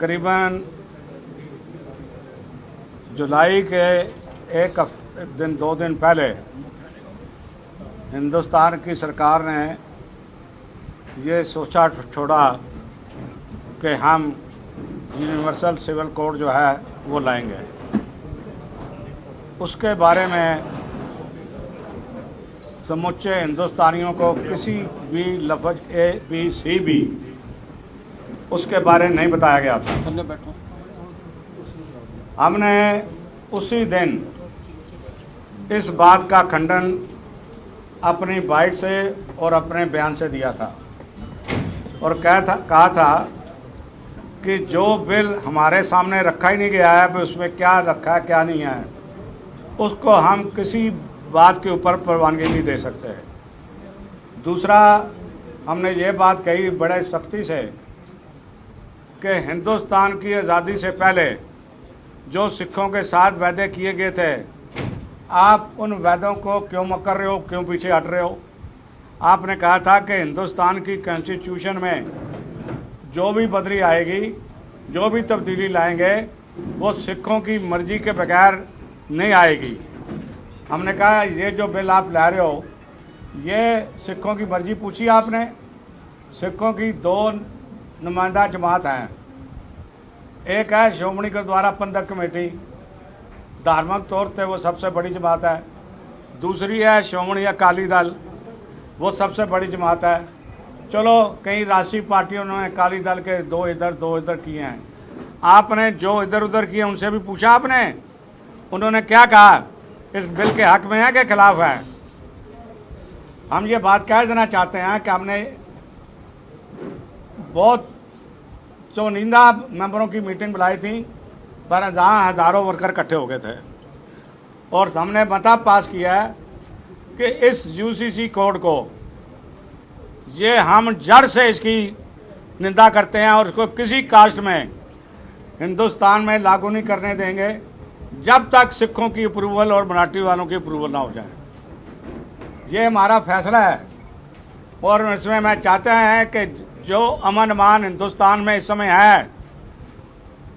तकरीबन जुलाई के एक दिन 2 दिन पहले हिंदुस्तान की सरकार ने ये सोचा छोड़ा कि हम यूनिवर्सल सिविल कोड जो है वो लाएंगे। उसके बारे में समुच्चे हिंदुस्तानियों को किसी भी लफ्ज़ ABCD उसके बारे में नहीं बताया गया था। हमने उसी दिन इस बात का खंडन अपनी बाइट से और अपने बयान से दिया था और कहा था कि जो बिल हमारे सामने रखा ही नहीं गया है, उसमें क्या रखा है क्या नहीं है, उसको हम किसी बात के ऊपर परवानगी नहीं दे सकते। दूसरा, हमने ये बात कही बड़े सख्ती से कि हिंदुस्तान की आज़ादी से पहले जो सिखों के साथ वादे किए गए थे, आप उन वादों को क्यों मकर रहे हो, क्यों पीछे हट रहे हो। आपने कहा था कि हिंदुस्तान की कॉन्स्टिट्यूशन में जो भी बदली आएगी, जो भी तब्दीली लाएंगे, वो सिखों की मर्ज़ी के बगैर नहीं आएगी। हमने कहा ये जो बिल आप ला रहे हो, ये सिखों की मर्ज़ी पूछी आपने। सिखों की 2 नुमाइंदा जमात हैं, एक है श्रोमणी गुरुद्वारा प्रबंधक कमेटी, धार्मिक तौर पे वो सबसे बड़ी जमात है। दूसरी है श्रोमणी अकाली दल, वो सबसे बड़ी जमात है। चलो, कई राष्ट्रीय पार्टियों ने अकाली दल के 2 इधर किए हैं। आपने जो इधर उधर किए उनसे भी पूछा आपने, उन्होंने क्या कहा, इस बिल के हक में है कि खिलाफ है। हम ये बात कह देना चाहते हैं कि हमने बहुत चुनिंदा मेंबरों की मीटिंग बुलाई थी, पर जहाँ हज़ारों वर्कर इकट्ठे हो गए थे और हमने मता पास किया है कि इस UCC कोड को ये हम जड़ से इसकी निंदा करते हैं और उसको किसी कास्ट में हिंदुस्तान में लागू नहीं करने देंगे जब तक सिखों की अप्रूवल और मराठी वालों की अप्रूवल ना हो जाए। ये हमारा फैसला है और इसमें मैं चाहते हैं कि जो अमन अमान हिंदुस्तान में इस समय है,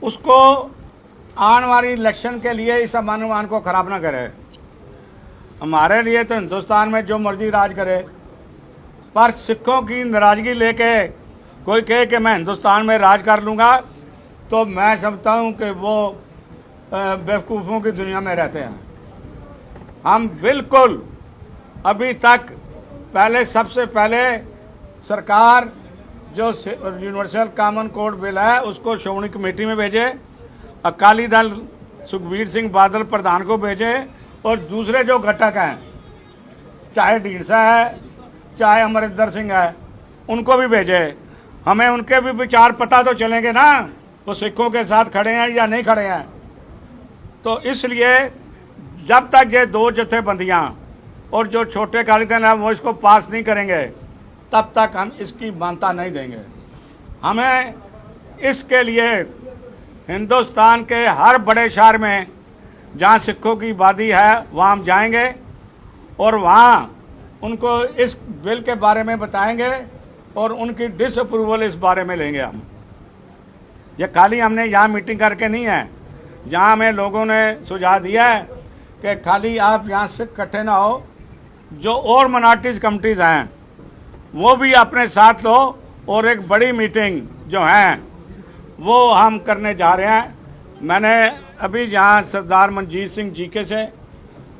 उसको आने वाली इलेक्शन के लिए इस अमन अमान को ख़राब ना करे। हमारे लिए तो हिंदुस्तान में जो मर्जी राज करे, पर सिखों की नाराज़गी लेके कोई कहे कि मैं हिंदुस्तान में राज कर लूँगा, तो मैं समझता हूँ कि वो बेवकूफ़ों की दुनिया में रहते हैं। हम बिल्कुल अभी तक सबसे पहले सरकार जो यूनिवर्सल कॉमन कोड बिल है उसको श्रोमणी कमेटी में भेजे, अकाली दल सुखबीर सिंह बादल प्रधान को भेजे और दूसरे जो घटक हैं, चाहे ढींडसा है चाहे अमरिंदर सिंह है, उनको भी भेजे। हमें उनके भी विचार पता तो चलेंगे ना, वो सिखों के साथ खड़े हैं या नहीं खड़े हैं। तो इसलिए जब तक ये 2 जथेबंदियाँ और जो छोटे अकाली दल हैं वो इसको पास नहीं करेंगे, तब तक हम इसकी मान्यता नहीं देंगे। हमें इसके लिए हिंदुस्तान के हर बड़े शहर में जहाँ सिखों की आबादी है वहाँ हम जाएंगे और वहाँ उनको इस बिल के बारे में बताएंगे और उनकी डिसअप्रूवल इस बारे में लेंगे हम। ये खाली हमने यहाँ मीटिंग करके नहीं है, यहाँ हमें लोगों ने सुझाव दिया है कि खाली आप यहाँ से इकट्ठे ना हो, जो और माइनॉरिटीज़ कमिटीज़ हैं वो भी अपने साथ लो और एक बड़ी मीटिंग जो है वो हम करने जा रहे हैं। मैंने अभी यहाँ सरदार मनजीत सिंह जीके से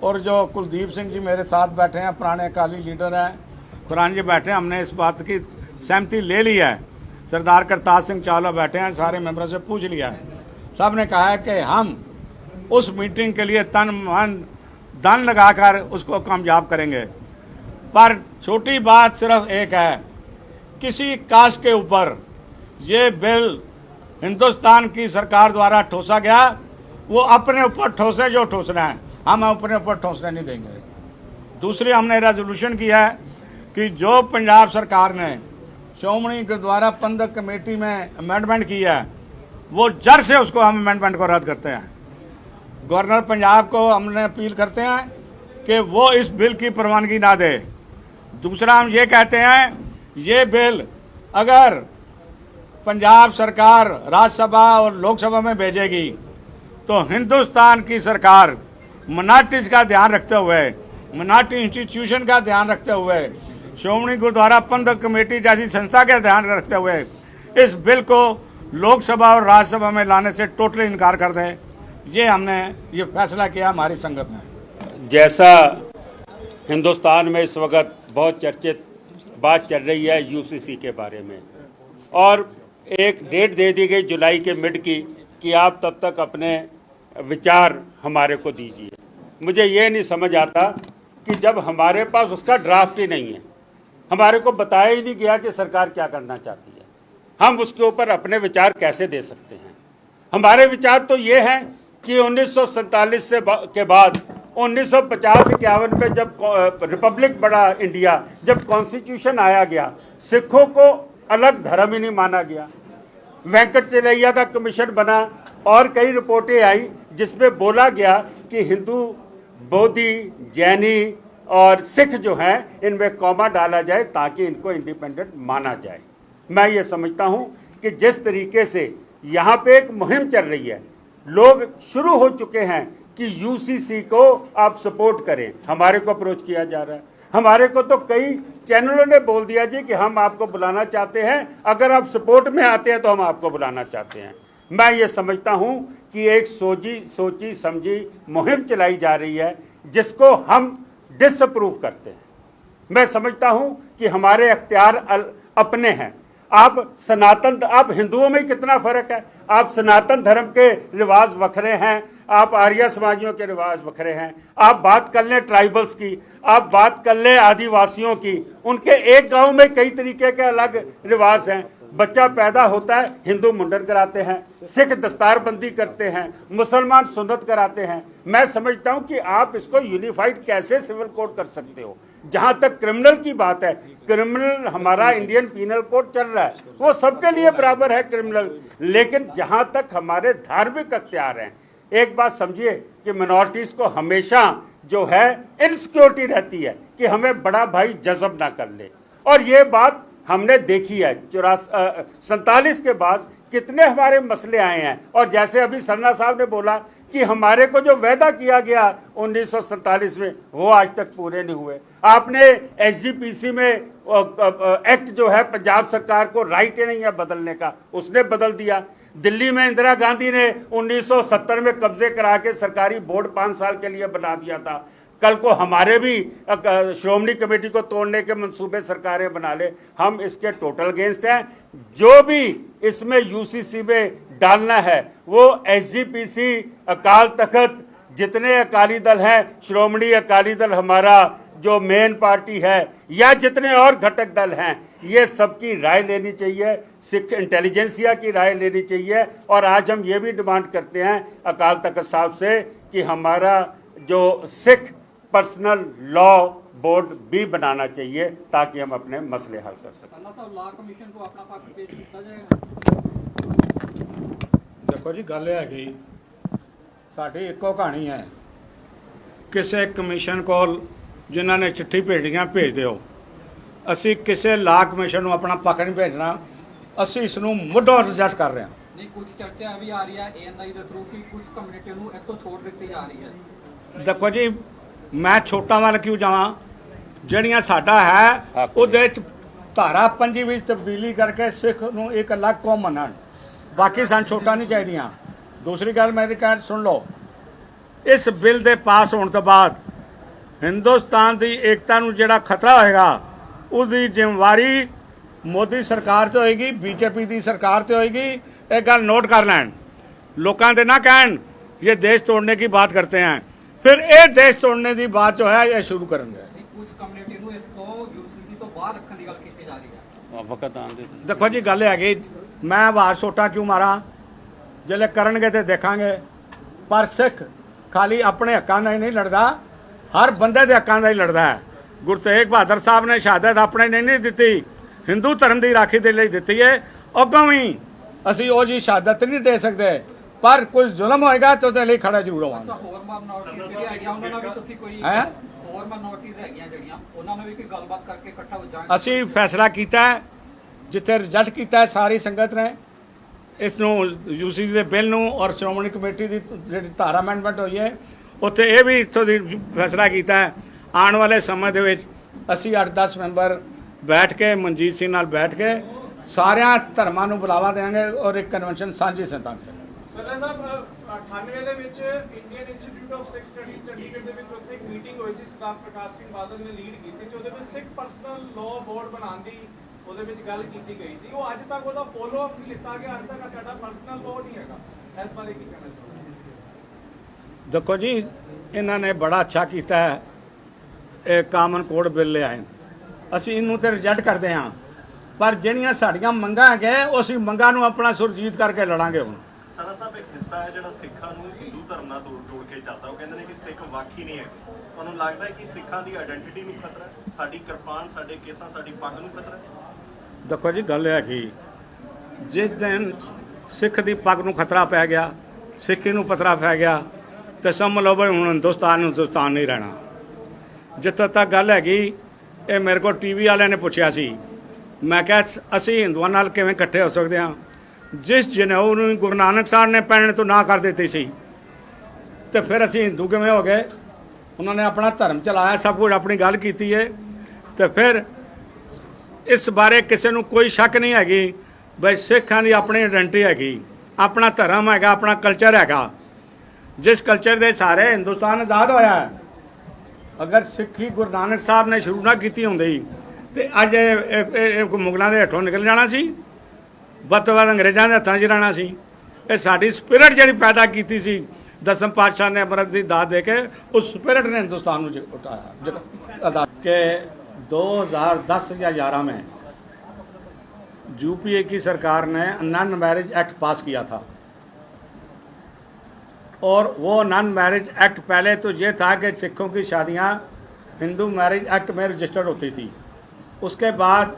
और जो कुलदीप सिंह जी मेरे साथ बैठे हैं, पुराने अकाली लीडर हैं, खुरान जी बैठे हैं, हमने इस बात की सहमति ले ली है। सरदार करतार सिंह चावला बैठे हैं, सारे मेंबरों से पूछ लिया है। सब ने कहा है कि हम उस मीटिंग के लिए तन मन धन लगाकर उसको कामयाब करेंगे। पर छोटी बात सिर्फ एक है, किसी कास्ट के ऊपर ये बिल हिंदुस्तान की सरकार द्वारा ठोसा गया, वो अपने ऊपर ठोसे जो ठोसना है, हम अपने ऊपर ठोसने नहीं देंगे। दूसरी, हमने रेजोल्यूशन किया है कि जो पंजाब सरकार ने श्रोमणी गुरुद्वारा प्रबंधक कमेटी में अमेंडमेंट किया है, वो जड़ से उसको हम अमेंडमेंट को रद्द करते हैं। गवर्नर पंजाब को हमने अपील करते हैं कि वो इस बिल की प्रवानगी ना दे। दूसरा, हम ये कहते हैं ये बिल अगर पंजाब सरकार राज्यसभा और लोकसभा में भेजेगी तो हिंदुस्तान की सरकार मिनॉरिटीज़ का ध्यान रखते हुए, मिनॉरिटी इंस्टीट्यूशन का ध्यान रखते हुए, श्रोमणी गुरुद्वारा प्रबंधक कमेटी जैसी संस्था का ध्यान रखते हुए इस बिल को लोकसभा और राज्यसभा में लाने से टोटली इनकार कर दें। ये हमने ये फैसला किया हमारी संगत ने। जैसा हिंदुस्तान में इस वक्त बहुत चर्चित बात चल रही है यूसीसी के बारे में, और एक डेट दे दी गई जुलाई के मिड की कि आप तब तक अपने विचार हमारे को दीजिए। मुझे ये नहीं समझ आता कि जब हमारे पास उसका ड्राफ्ट ही नहीं है, हमारे को बताया ही नहीं गया कि सरकार क्या करना चाहती है, हम उसके ऊपर अपने विचार कैसे दे सकते हैं। हमारे विचार तो ये हैं कि 1947 के बाद 1950-51 में जब रिपब्लिक बना इंडिया, जब कॉन्स्टिट्यूशन आया गया, सिखों को अलग धर्म ही नहीं माना गया। वेंकट चलैया का कमीशन बना और कई रिपोर्टें आई जिसमें बोला गया कि हिंदू, बौद्धि, जैनी और सिख जो हैं इनमें कॉमा डाला जाए ताकि इनको इंडिपेंडेंट माना जाए। मैं ये समझता हूँ कि जिस तरीके से यहाँ पे एक मुहिम चल रही है, लोग शुरू हो चुके हैं कि यूसीसी को आप सपोर्ट करें, हमारे को अप्रोच किया जा रहा है। हमारे को तो कई चैनलों ने बोल दिया जी कि हम आपको बुलाना चाहते हैं, अगर आप सपोर्ट में आते हैं तो हम आपको बुलाना चाहते हैं। मैं ये समझता हूँ कि एक सोची समझी मुहिम चलाई जा रही है जिसको हम डिसअप्रूव करते हैं। मैं समझता हूँ कि हमारे अख्तियार अपने हैं। आप हिंदुओं में कितना फर्क है, आप सनातन धर्म के रिवाज वखरे हैं, आप आर्य समाजियों के रिवाज वखरे हैं। आप बात कर लें ट्राइबल्स की, आप बात कर लें आदिवासियों की, उनके एक गांव में कई तरीके के अलग रिवाज हैं। बच्चा पैदा होता है, हिंदू मुंडन कराते हैं, सिख दस्तारबंदी करते हैं, मुसलमान सुन्नत कराते हैं। मैं समझता हूं कि आप इसको यूनिफाइड कैसे सिविल कोड कर सकते हो। जहां तक क्रिमिनल की बात है, क्रिमिनल हमारा इंडियन पीनल कोड चल रहा है, वो सबके लिए बराबर है क्रिमिनल। लेकिन जहां तक हमारे धार्मिक अख्तियार हैं, एक बात समझिए कि मिनॉरिटीज को हमेशा जो है इनसिक्योरिटी रहती है कि हमें बड़ा भाई जज़ब ना कर ले, और ये बात हमने देखी है। 47 के बाद कितने हमारे मसले आए हैं, और जैसे अभी सरना साहब ने बोला कि हमारे को जो वायदा किया गया 1947 में वो आज तक पूरे नहीं हुए। आपने एसजीपीसी में एक्ट जो है पंजाब सरकार को राइट ही नहीं है बदलने का, उसने बदल दिया। दिल्ली में इंदिरा गांधी ने 1970 में कब्जे करा के सरकारी बोर्ड 5 साल के लिए बना दिया था। कल को हमारे भी श्रोमणी कमेटी को तोड़ने के मंसूबे सरकारें बना ले, हम इसके टोटल अगेंस्ट हैं। जो भी इसमें यूसीसी में डालना है वो एसजीपीसी, अकाल तख्त, जितने अकाली दल हैं, श्रोमणी अकाली दल हमारा जो मेन पार्टी है, या जितने और घटक दल हैं, ये सबकी राय लेनी चाहिए, सिख इंटेलिजेंसिया की राय लेनी चाहिए। और आज हम ये भी डिमांड करते हैं अकाल तख्त साहब से कि हमारा जो सिख पर्सनल लॉ बोर्ड भी बनाना चाहिए ताकि हम अपने मसले हल कर सकें। लॉ कमीशन को अपना पक्ष पेश किया जाएगा। देखो जी, गल है कि साडी एको कहानी है, किसी कमीशन को जिन्होंने चिट्ठी भेजियां भेज दो। असी किसी लॉ कमीशन को अपना पक्ष नहीं भेजना, असी इसनूं मुੱਢੋਂ रिजेक्ट कर रहे हैं। नहीं, कुछ चर्चा भी आ रही है एएनआई के थ्रू कि कुछ कम्युनिटी को इसको छोड़ दी जा रही है। देखो जी, मैं छोटा वाल क्यों जावां, ਜਿਹੜੀਆਂ साडा है ਉਹਦੇ ਚ धारा 5 ਵਿੱਚ तब्दीली करके सिख ਨੂੰ एक अलग कौम ਮੰਨਣ, बाकी सन छोटा नहीं चाहिए। दूसरी गल मेरी कह सुन लो, इस बिल के पास होने तो बाद हिंदुस्तान की एकता ਨੂੰ ਜਿਹੜਾ खतरा होएगा उसकी जिम्मेवारी मोदी सरकार से होएगी, बीजेपी की सरकार से होएगी। एक गल नोट कर लैन, लोगों के ना कहन ये देश तोड़ने की बात करते हैं, फिर ये देश तोड़ने की बात जो है ये शुरू करेंगे। कुछ कम्युनिटी को इसको यूसीसी तो बाहर रखने की गल की जा रही है। वक्त आने देखो जी, गल है मैं आवाज़ छोटा क्यों मारा, जिले करनगे तो देखांगे। पर सिख खाली अपने हकों का ही नहीं लड़ता, हर बंदे के हकों का ही लड़ता है। गुरु तेग बहादुर साहब ने शहादत अपने ने नहीं दी, हिंदू धर्म की राखी के लिए दी है। अगों भी असी वो जी शहादत नहीं दे सकते, पर कुछ जुल्म होएगा तो उसके लिए खड़ा जरूर होवांगे। असी फैसला किया ਜਿੱਥੇ ਰਿਜੈਕਟ ਕੀਤਾ ਹੈ ਸਾਰੀ ਸੰਗਤ ਨੇ ਇਸ ਨੂੰ ਯੂਸੀਸੀ ਦੇ ਬਿੱਲ ਨੂੰ ਔਰ ਸ਼੍ਰੋਮਣੀ ਕਮੇਟੀ ਦੀ ਜਿਹੜੀ ਧਾਰਾ ਅਮੈਂਡਮੈਂਟ ਹੋਈ ਹੈ ਉੱਥੇ ਇਹ ਵੀ ਇੱਥੋਂ ਦੀ ਫੈਸਲਾ ਕੀਤਾ ਹੈ ਆਉਣ ਵਾਲੇ ਸਮੇਂ ਦੇ ਵਿੱਚ ਅਸੀਂ 8-10 ਮੈਂਬਰ ਬੈਠ ਕੇ ਮਨਜੀਤ ਸਿੰਘ ਨਾਲ ਬੈਠ ਕੇ ਸਾਰਿਆਂ ਧਰਮਾਂ ਨੂੰ ਬੁਲਾਵਾ ਦੇਵਾਂਗੇ ਔਰ ਇੱਕ ਕਨਵੈਨਸ਼ਨ ਸਾਂਝੀ ਸੱਦਾਂਗੇ। ਸਰਦਾਰ ਸਾਹਿਬ 98 ਦੇ ਵਿੱਚ Indian institute of Sikh studies Chandigarh ਦੇ ਵਿੱਚ ਉੱਥੇ ਇੱਕ ਮੀਟਿੰਗ ਹੋਈ ਸੀ ਸਰਦਾਰ ਪ੍ਰਕਾਸ਼ ਸਿੰਘ ਬਾਦਲ ਨੇ ਲੀਡ ਕੀਤੀ ਸੀ ਉਹਦੇ ਵਿੱਚ ਸਿੱਖ ਪਰਸਨਲ ਲਾਅ ਬੋਰਡ ਬਣਾਉਣ ਦੀ ਉਹਦੇ ਵਿੱਚ ਗੱਲ ਕੀਤੀ ਗਈ ਸੀ ਉਹ ਅੱਜ ਤੱਕ ਉਹਦਾ ਫੋਲੋ ਅਪ ਨਹੀਂ ਲਿੱਤਾ ਗਿਆ ਅੱਜ ਤੱਕ ਸਾਡਾ ਪਰਸਨਲ ਲਾਅ ਨਹੀਂ ਹੈਗਾ ਇਸ ਬਾਰੇ ਕੀ ਕਹਿਣਾ ਚਾਹੁੰਦੇ ਦੇਖੋ ਜੀ ਇਹਨਾਂ ਨੇ ਬੜਾ ਅੱਛਾ ਕੀਤਾ ਹੈ ਇਹ ਕਾਮਨ ਕੋਡ ਬਿੱਲ ਲਿਆਏ ਅਸੀਂ ਇਹਨੂੰ ਤੇ ਰਿਜੈਕਟ ਕਰਦੇ ਹਾਂ ਪਰ ਜਿਹੜੀਆਂ ਸਾਡੀਆਂ ਮੰਗਾਂ ਹੈਗੇ ਉਹ ਅਸੀਂ ਮੰਗਾਂ ਨੂੰ ਆਪਣਾ ਸੁਰਜੀਤ ਕਰਕੇ ਲੜਾਂਗੇ ਹੁਣ। ਸਾਰਾ ਸਾਹਿਬ ਇੱਕ ਹਿੱਸਾ ਹੈ ਜਿਹੜਾ ਸਿੱਖਾਂ ਨੂੰ ਹਿੰਦੂ ਧਰਮ ਨਾਲ ਤੋੜ ਕੇ ਚੱਲਦਾ ਉਹ ਕਹਿੰਦੇ ਨੇ ਕਿ ਸਿੱਖ ਵੱਖ ਹੀ ਨਹੀਂ ਹੈ ਤੁਹਾਨੂੰ ਲੱਗਦਾ ਹੈ ਕਿ ਸਿੱਖਾਂ ਦੀ ਆਇਡੈਂਟੀਟੀ ਨੂੰ ਖਤਰਾ ਹੈ ਸਾਡੀ ਕਿਰਪਾਨ ਸਾਡੇ ਕੇਸਾਂ ਸਾਡੀ ਪੱਗ ਨੂੰ ਖਤਰਾ ਹੈ। ਦੇਖੋ ਜੀ ਗੱਲ ਹੈ ਕਿ ਜਿਸ ਦਿਨ ਸਿੱਖ ਦੀ ਪੱਗ ਨੂੰ ਖਤਰਾ ਪੈ ਗਿਆ ਸਿੱਖੀ ਨੂੰ ਖਤਰਾ ਪੈ ਗਿਆ ਤੇ ਸਮਝ ਲਓ ਬਈ ਹੁਣ ਹਿੰਦੁਸਤਾਨ ਨਹੀਂ ਰਹਿਣਾ। ਜਿੱਥੋਂ ਤੱਕ ਗੱਲ ਹੈਗੀ ਇਹ ਮੇਰੇ ਕੋਲ ਟੀਵੀ ਵਾਲਿਆਂ ਨੇ ਪੁੱਛਿਆ ਸੀ ਮੈਂ ਕਿਹਾ ਅਸੀਂ ਹਿੰਦੂਆਂ ਨਾਲ ਕਿਵੇਂ ਇਕੱਠੇ ਹੋ ਸਕਦੇ ਹਾਂ ਜਿਸ ਜਨੇਊ ਨੂੰ ਗੁਰੂ ਨਾਨਕ ਸਾਹਿਬ ਨੇ ਪਹਿਨਣ ਤੋਂ ਨਾ ਕਰ ਦਿੱਤੀ ਸੀ ਤੇ ਫਿਰ ਅਸੀਂ ਹਿੰਦੂ ਕਿਵੇਂ ਹੋ ਗਏ। ਉਹਨਾਂ ਨੇ ਆਪਣਾ ਧਰਮ ਚਲਾਇਆ ਸਭ ਕੁਝ ਆਪਣੀ ਗੱਲ ਕੀਤੀ ਹੈ ਤੇ ਫਿਰ ਇਸ ਬਾਰੇ ਕਿਸੇ ਨੂੰ ਕੋਈ ਸ਼ੱਕ ਨਹੀਂ ਹੈਗੀ ਬਈ ਸਿੱਖਾਂ ਦੀ ਆਪਣੀ ਆਇਡੈਂਟੀ ਹੈਗੀ ਆਪਣਾ ਧਰਮ ਹੈਗਾ ਆਪਣਾ ਕਲਚਰ ਹੈਗਾ ਜਿਸ ਕਲਚਰ ਦੇ ਸਾਰੇ ਹਿੰਦੁਸਤਾਨ ਆਜ਼ਾਦ ਹੋਇਆ ਹੈ। ਅਗਰ ਸਿੱਖੀ ਗੁਰੂ ਨਾਨਕ ਸਾਹਿਬ ਨੇ ਸ਼ੁਰੂ ਨਾ ਕੀਤੀ ਹੁੰਦੀ ਤੇ ਅੱਜ ਇਹ ਮੁਗਲਾਂ ਦੇ ਹੱਥੋਂ ਨਿਕਲ ਜਾਣਾ ਸੀ ਵੱਧ ਤੋਂ ਵੱਧ ਅੰਗਰੇਜ਼ਾਂ ਦੇ ਹੱਥਾਂ 'ਚ ਰਹਿਣਾ ਸੀ। ਇਹ ਸਾਡੀ ਸਪਿਰਿਟ ਜਿਹੜੀ ਪੈਦਾ ਕੀਤੀ ਸੀ ਦਸਮ ਪਾਤਸ਼ਾਹ ਨੇ ਅੰਮ੍ਰਿਤ ਦੀ ਦਾਤ ਦੇ ਕੇ ਉਸ ਸਪਿਰਿਟ ਨੇ हिंदुस्तान ਨੂੰ उठाया कि 2010 या 11 में यूपीए की सरकार ने नन मैरिज एक्ट पास किया था और वो नन मैरिज एक्ट पहले तो ये था कि सिखों की शादियां हिंदू मैरिज एक्ट में रजिस्टर्ड होती थी। उसके बाद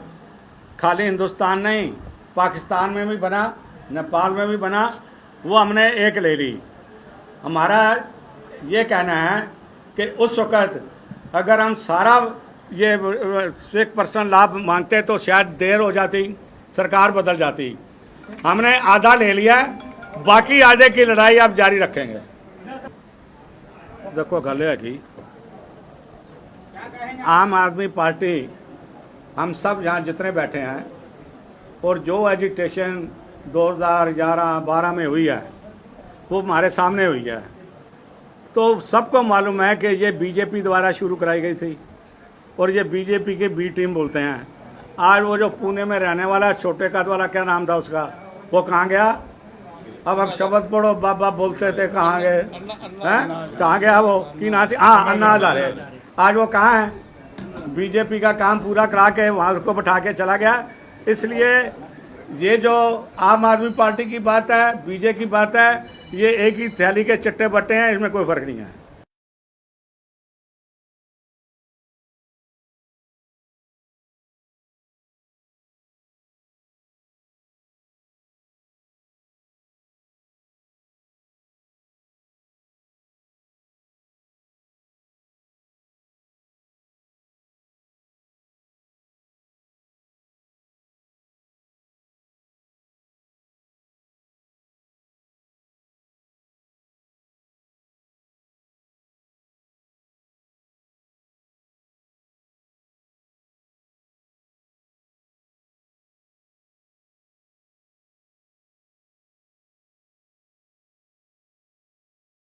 खाली हिंदुस्तान नहीं पाकिस्तान में भी बना नेपाल में भी बना वो हमने एक ले ली। हमारा ये कहना है कि उस वक़्त अगर हम सारा ये सिख पर्सनल लाभ मांगते तो शायद देर हो जाती सरकार बदल जाती। हमने आधा ले लिया बाकी आधे की लड़ाई आप जारी रखेंगे। देखो गल है कि आम आदमी पार्टी हम सब यहाँ जितने बैठे हैं और जो एजिटेशन 2011-12 में हुई है वो हमारे सामने हुई है तो सबको मालूम है कि ये बीजेपी द्वारा शुरू कराई गई थी और ये बीजेपी के बी टीम बोलते हैं। आज वो जो पुणे में रहने वाला छोटे कद वाला क्या नाम था उसका वो कहाँ गया। अब शब्द पढ़ो बाबा बोलते थे कहाँ गए हैं कहाँ गया वो कि ना हाँ अन्ना हजारे आज वो कहाँ है। बीजेपी का काम पूरा करा के वहाँ उसको बैठा के चला गया। इसलिए ये जो आम आदमी पार्टी की बात है बीजेपी की बात है ये एक ही थैली के चट्टे बट्टे हैं इसमें कोई फर्क नहीं है।